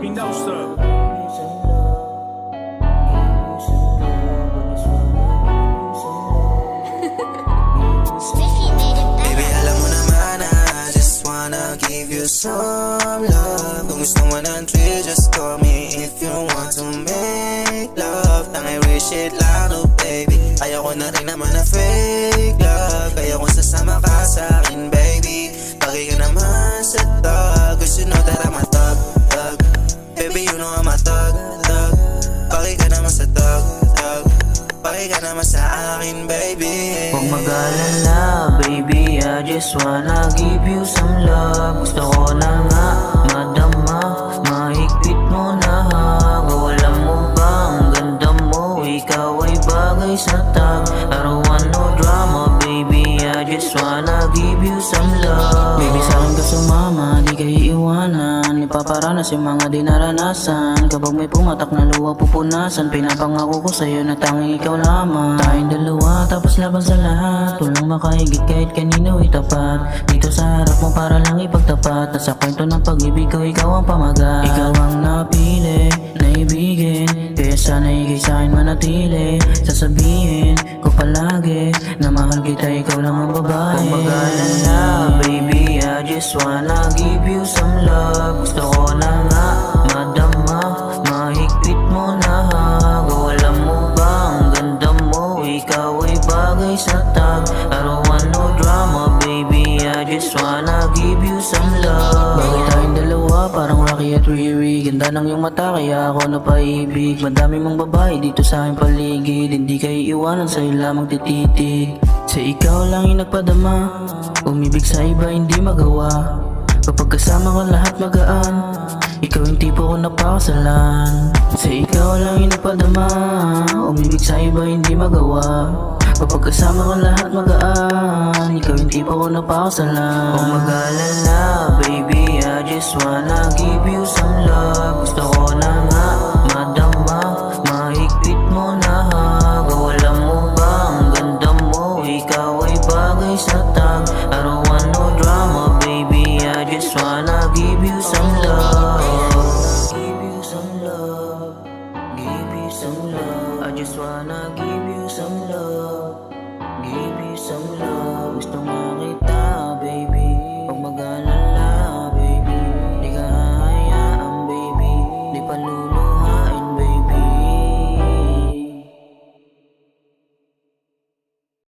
Pinosa. Baby, alam mo naman I just wanna give you some love. Kung gusto mo ng thrill, just call me if you want to make love. Nang I wish it lang, oh baby. Ayoko na rin naman na fake love. Kaya kung sasama ka sa akin, baby, bagay ka naman sa tag. Cause you know that I'm a thug, thug. Baby, you know I'm a thug, thug. Bagay ka naman sa tag, tag. Bagay ka naman sa akin, baby. Huwag mag-alala, baby, I just wanna give you some love. Gusto ko na nga, madama, mahigpit mo na hago. Alam mo ba, ang ganda mo, ikaw ay bagay sa tag. I don't want no drama, baby, I just wanna give you some love. Baby, sa'kin ka sumama, di ka iiwanan. Ipaparanas yung mga dinaranasan. Kapag may pumatak na luwa pupunasan, pinapangako ko sa'yo na tanging ikaw lamang. Tayong dalawa, tapos laban sa lahat. Walang makaigit kahit kanino itapat. Dito sa harap mo para lang ipagtapat. At sa kwento ng pag-ibig ko, ikaw ang pamagat. Ikaw ang napili, naibigin. Kaya sana ikay sa'kin manatili. Sasabihin ko palagi na mahal kita, ikaw lang ang babae. Kung mag-alala, baby, I just wanna give you some love. Gusto ko na nga, madama, mahigpit mo na hago. Alam mo ba, ang ganda mo, ikaw ay bagay sa tag. I don't want no drama, baby, I just wanna give you some love. Bagay tayong dalawa, parang Rocky at Riri. Ganda ng iyong mata, kaya ako napaibig. Madami mong babae dito sa aking paligid. Hindi kayo iwanan, sa'yo lamang tititig. Sa ikaw lang yung nagpadama, umibig sa iba hindi magawa. Kapag kasama ka lahat magaan, ikaw yung tipo ko napakasalan. Sa ikaw lang yung nagpadama, umibig sa iba hindi magawa. Kapag kasama ka lahat magaan, ikaw yung tipo ko napakasalan. Huwag mag-alala, baby, I just wanna give you some love. Gusto ko na nga, madama, mahigpit mo na hago. Alam mo ba, ang ganda mo, ikaw ay bagay sa tag. I don't want no drama, baby, I just wanna give you some love. Give you some love, give you some love. I just wanna give you some love, give you some love.